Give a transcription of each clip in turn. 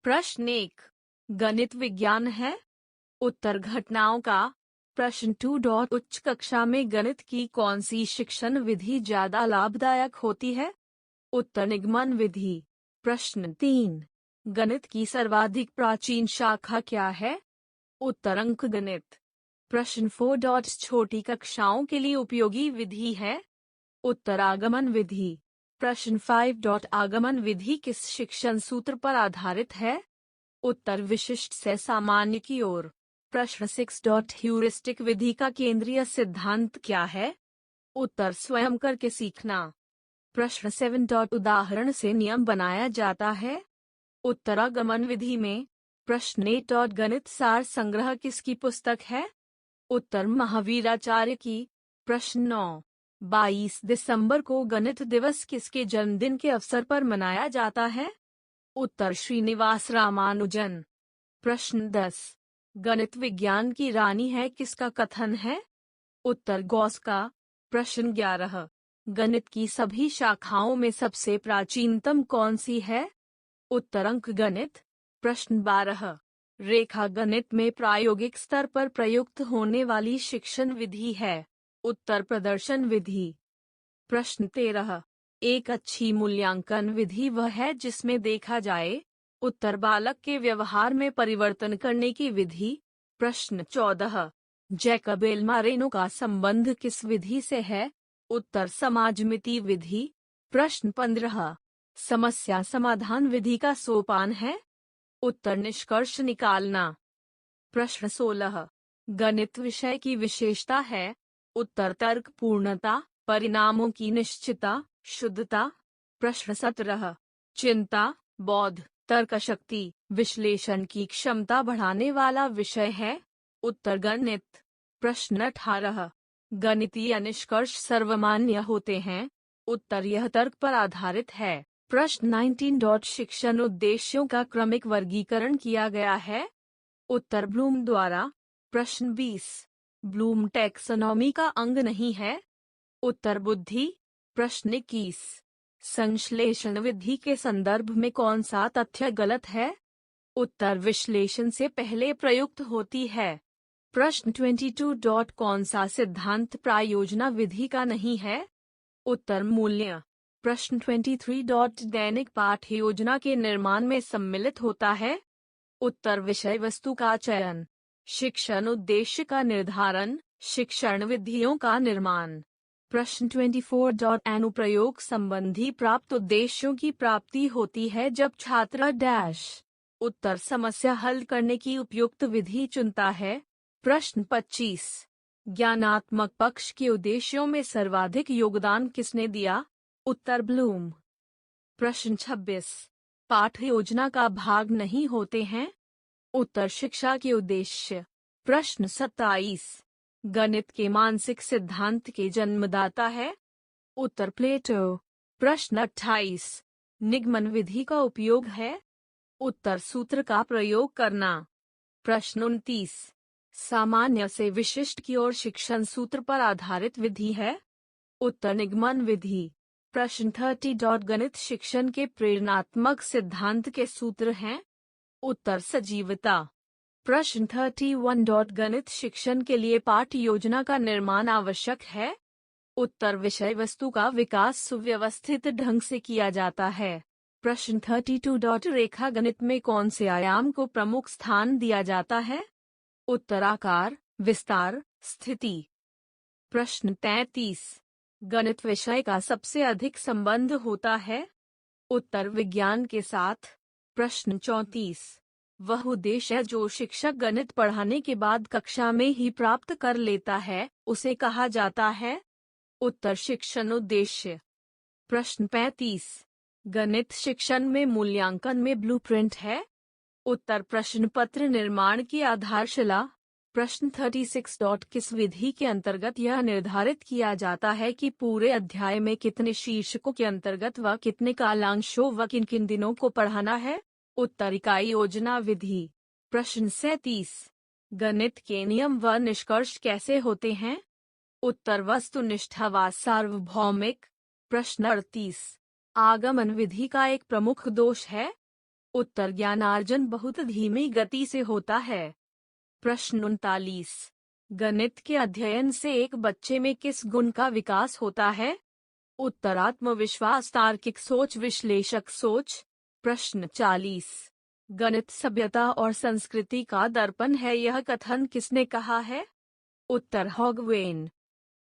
प्रश्न 1 गणित विज्ञान है। उत्तर घटनाओं का। प्रश्न 2 उच्च कक्षा में गणित की कौन सी शिक्षण विधि ज्यादा लाभदायक होती है? उत्तर निगमन विधि। प्रश्न 3 गणित की सर्वाधिक प्राचीन शाखा क्या है? उत्तर अंकगणित। प्रश्न 4 छोटी कक्षाओं के लिए उपयोगी विधि है? उत्तर आगमन विधि। प्रश्न 5 आगमन विधि किस शिक्षण सूत्र पर आधारित है? उत्तर विशिष्ट से सामान्य की ओर। प्रश्न 6 ह्यूरिस्टिक विधि का केंद्रीय सिद्धांत क्या है? उत्तर स्वयं करके सीखना। प्रश्न 7 उदाहरण से नियम बनाया जाता है? उत्तर आगमन विधि में। प्रश्न 8 गणित सार संग्रह किसकी पुस्तक है? उत्तर महावीराचार्य की। प्रश्न 9 22 दिसंबर को गणित दिवस किसके जन्मदिन के अवसर पर मनाया जाता है? उत्तर श्रीनिवास रामानुजन। प्रश्न 10 गणित विज्ञान की रानी है किसका कथन है? उत्तर गॉस का। प्रश्न 11 गणित की सभी शाखाओं में सबसे प्राचीनतम कौन सी है? उत्तर अंकगणित। प्रश्न 12 रेखा गणित में प्रायोगिक स्तर पर प्रयुक्त होने वाली शिक्षण विधि है? उत्तर प्रदर्शन विधि। प्रश्न 13 एक अच्छी मूल्यांकन विधि वह है जिसमें देखा जाए? उत्तर बालक के व्यवहार में परिवर्तन करने की विधि। प्रश्न 14 जैकबेल मारेनो का संबंध किस विधि से है? उत्तर समाजमिति विधि। प्रश्न 15 समस्या समाधान विधि का सोपान है? उत्तर निष्कर्ष निकालना। प्रश्न 16 गणित विषय की विशेषता है? उत्तर तर्क पूर्णता, परिणामों की निश्चितता, शुद्धता। प्रश्न 17 चिंता, बौद्ध, तर्कशक्ति, विश्लेषण की क्षमता बढ़ाने वाला विषय है? उत्तर गणित। प्रश्न 18 गणितीय निष्कर्ष सर्वमान्य होते हैं? उत्तर यह तर्क पर आधारित है। प्रश्न 19 शिक्षण उद्देश्यों का क्रमिक वर्गीकरण किया गया है? उत्तर ब्लूम द्वारा। प्रश्न 20 ब्लूम टैक्सोनॉमी का अंग नहीं है? उत्तर बुद्धि। प्रश्न 21 संश्लेषण विधि के संदर्भ में कौन सा तथ्य गलत है? उत्तर विश्लेषण से पहले प्रयुक्त होती है। प्रश्न 22 कौन सा सिद्धांत प्रायोजना विधि का नहीं है? उत्तर मूल्य। प्रश्न 23 दैनिक पाठ्य योजना के निर्माण में सम्मिलित होता है? उत्तर विषय वस्तु का चयन, शिक्षण उद्देश्य का निर्धारण, शिक्षण विधियों का निर्माण। प्रश्न 24 अनुप्रयोग संबंधी प्राप्त उद्देश्यों की प्राप्ति होती है जब छात्र डैश। उत्तर समस्या हल करने की उपयुक्त विधि चुनता है। प्रश्न 25 ज्ञानात्मक पक्ष के उद्देश्यों में सर्वाधिक योगदान किसने दिया? उत्तर ब्लूम। प्रश्न 26 पाठ योजना का भाग नहीं होते हैं? उत्तर शिक्षा के उद्देश्य। प्रश्न 27 गणित के मानसिक सिद्धांत के जन्मदाता है? उत्तर प्लेटो। प्रश्न 28 निगमन विधि का उपयोग है? उत्तर सूत्र का प्रयोग करना। प्रश्न 29 सामान्य से विशिष्ट की ओर शिक्षण सूत्र पर आधारित विधि है? उत्तर निगमन विधि। प्रश्न 30 गणित शिक्षण के प्रेरणात्मक सिद्धांत के सूत्र हैं? उत्तर सजीवता। प्रश्न 31 गणित शिक्षण के लिए पाठ्य योजना का निर्माण आवश्यक है? उत्तर विषय वस्तु का विकास सुव्यवस्थित ढंग से किया जाता है। प्रश्न 32 रेखा गणित में कौन से आयाम को प्रमुख स्थान दिया जाता है? उत्तर आकार, विस्तार, स्थिति। प्रश्न 33 गणित विषय का सबसे अधिक संबंध होता है? उत्तर विज्ञान के साथ। प्रश्न 34 वह उद्देश्य जो शिक्षक गणित पढ़ाने के बाद कक्षा में ही प्राप्त कर लेता है उसे कहा जाता है? उत्तर शिक्षण उद्देश्य। प्रश्न 35 गणित शिक्षण में मूल्यांकन में ब्लूप्रिंट है? उत्तर प्रश्न पत्र निर्माण की आधारशिला। प्रश्न 36 किस विधि के अंतर्गत यह निर्धारित किया जाता है कि पूरे अध्याय में कितने शीर्षकों के अंतर्गत व कितने कालांशों व किन किन दिनों को पढ़ाना है? उत्तर इकाई योजना विधि। प्रश्न 37 गणित के नियम व निष्कर्ष कैसे होते हैं? उत्तर वस्तुनिष्ठ व सार्वभौमिक। प्रश्न 38 आगमन विधि का एक प्रमुख दोष है? उत्तर ज्ञानार्जन बहुत धीमी गति से होता है। प्रश्न 39, गणित के अध्ययन से एक बच्चे में किस गुण का विकास होता है? उत्तर आत्मविश्वास, तार्किक सोच, विश्लेषक सोच। प्रश्न 40, गणित सभ्यता और संस्कृति का दर्पण है, यह कथन किसने कहा है? उत्तर हॉगवेन।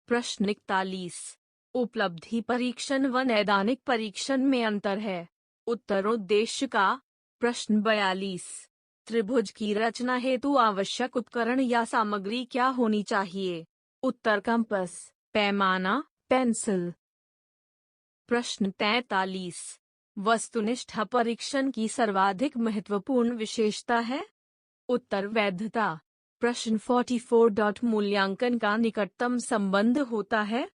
प्रश्न 41, उपलब्धि परीक्षण व नैदानिक परीक्षण में अंतर है। उत्तर उद्देश्य का। प्रश्न 42, त्रिभुज की रचना हेतु आवश्यक उपकरण या सामग्री क्या होनी चाहिए? उत्तर कंपास, पैमाना, पेंसिल। प्रश्न 43, वस्तुनिष्ठ परीक्षण की सर्वाधिक महत्वपूर्ण विशेषता है? उत्तर वैधता। प्रश्न 44, मूल्यांकन का निकटतम संबंध होता है?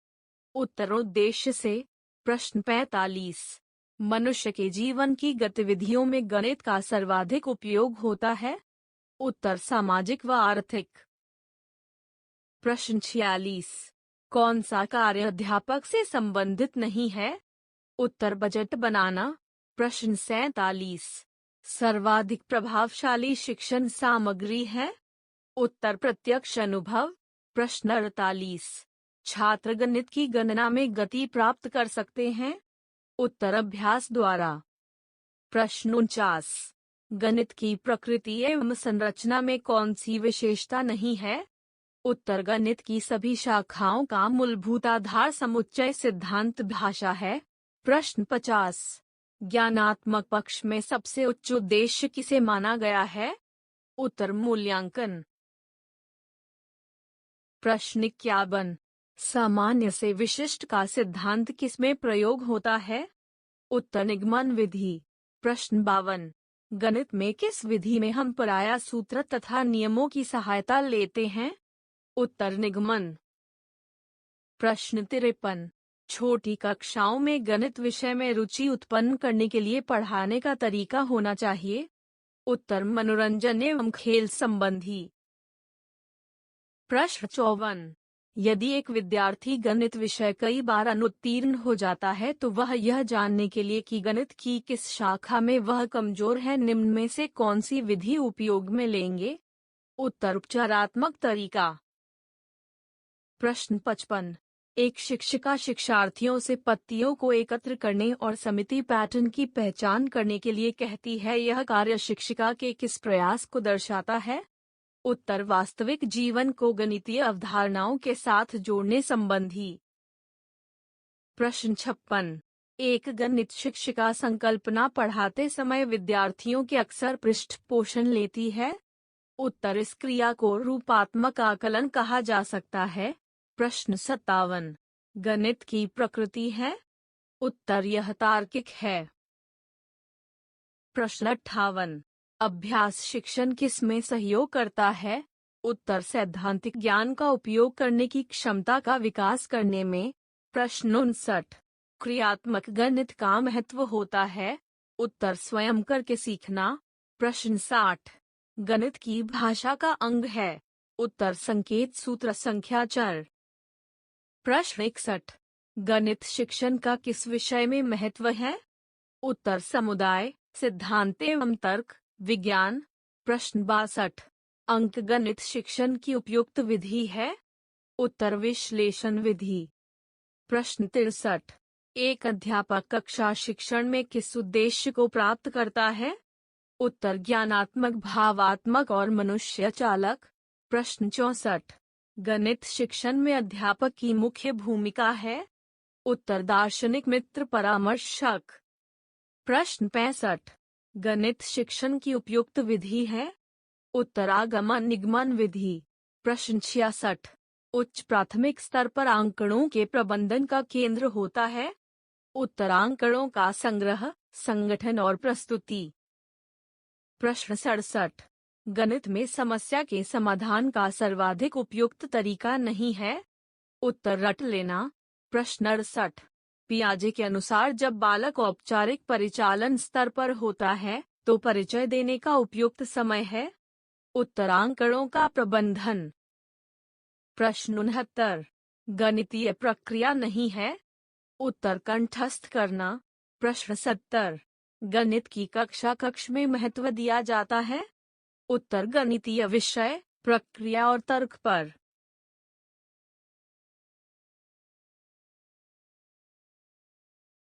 उत्तर उद्देश्य से। प्रश्न 45, मनुष्य के जीवन की गतिविधियों में गणित का सर्वाधिक उपयोग होता है? उत्तर सामाजिक व आर्थिक। प्रश्न 46, कौन सा कार्य अध्यापक से संबंधित नहीं है? उत्तर बजट बनाना। प्रश्न 47, सर्वाधिक प्रभावशाली शिक्षण सामग्री है? उत्तर प्रत्यक्ष अनुभव। प्रश्न 48, छात्र गणित की गणना में गति प्राप्त कर सकते हैं? उत्तर अभ्यास द्वारा। प्रश्न 49, गणित की प्रकृति एवं संरचना में कौन सी विशेषता नहीं है? उत्तर गणित की सभी शाखाओं का मूलभूत आधार समुच्चय सिद्धांत भाषा है। प्रश्न 50, ज्ञानात्मक पक्ष में सबसे उच्च उद्देश्य किसे माना गया है? उत्तर मूल्यांकन। प्रश्न 51, सामान्य से विशिष्ट का सिद्धांत किसमें प्रयोग होता है? उत्तर निगमन विधि। प्रश्न 52, गणित में किस विधि में हम पराया सूत्र तथा नियमों की सहायता लेते हैं? उत्तर निगमन। प्रश्न 53, छोटी कक्षाओं में गणित विषय में रुचि उत्पन्न करने के लिए पढ़ाने का तरीका होना चाहिए? उत्तर मनोरंजन एवं खेल संबंधी। प्रश्न 54, यदि एक विद्यार्थी गणित विषय कई बार अनुत्तीर्ण हो जाता है तो वह यह जानने के लिए कि गणित की किस शाखा में वह कमजोर है, निम्न में से कौन सी विधि उपयोग में लेंगे? उत्तर उपचारात्मक तरीका। प्रश्न 55, एक शिक्षिका शिक्षार्थियों से पत्तियों को एकत्र करने और समिति पैटर्न की पहचान करने के लिए कहती है, यह कार्य शिक्षिका के किस प्रयास को दर्शाता है? उत्तर वास्तविक जीवन को गणितीय अवधारणाओं के साथ जोड़ने संबंधी। प्रश्न 56, एक गणित शिक्षिका संकल्पना पढ़ाते समय विद्यार्थियों के अक्सर पृष्ठपोषण लेती है? उत्तर इस क्रिया को रूपात्मक आकलन कहा जा सकता है। प्रश्न 57, गणित की प्रकृति है? उत्तर यह तार्किक है। प्रश्न 58, अभ्यास शिक्षण किस में सहयोग करता है? उत्तर सैद्धांतिक ज्ञान का उपयोग करने की क्षमता का विकास करने में। प्रश्न 59, क्रियात्मक गणित का महत्व होता है? उत्तर स्वयं करके सीखना। प्रश्न 60, गणित की भाषा का अंग है? उत्तर संकेत सूत्र संख्या चर। प्रश्न 61, गणित शिक्षण का किस विषय में महत्व है? उत्तर समुदाय, सिद्धांत एवं तर्क, विज्ञान। प्रश्न 62, अंकगणित शिक्षण की उपयुक्त विधि है? उत्तर विश्लेषण विधि। प्रश्न 63, एक अध्यापक कक्षा शिक्षण में किस उद्देश्य को प्राप्त करता है? उत्तर ज्ञानात्मक, भावात्मक और मनुष्य चालक। प्रश्न 64, गणित शिक्षण में अध्यापक की मुख्य भूमिका है? उत्तर दार्शनिक, मित्र, परामर्शक। प्रश्न 65, गणित शिक्षण की उपयुक्त विधि है? उत्तर आगमन निगमन विधि। प्रश्न 66, उच्च प्राथमिक स्तर पर आंकड़ों के प्रबंधन का केंद्र होता है? उत्तर आंकड़ों का संग्रह, संगठन और प्रस्तुति। प्रश्न 67, गणित में समस्या के समाधान का सर्वाधिक उपयुक्त तरीका नहीं है? उत्तर रट लेना। प्रश्न 68, पियाजे के अनुसार जब बालक औपचारिक परिचालन स्तर पर होता है तो परिचय देने का उपयुक्त समय है? उत्तर आंकड़ों का प्रबंधन। प्रश्न 69, गणितीय प्रक्रिया नहीं है? उत्तर कंठस्थ करना। प्रश्न 70, गणित की कक्ष में महत्व दिया जाता है? उत्तर गणितीय विषय, प्रक्रिया और तर्क पर।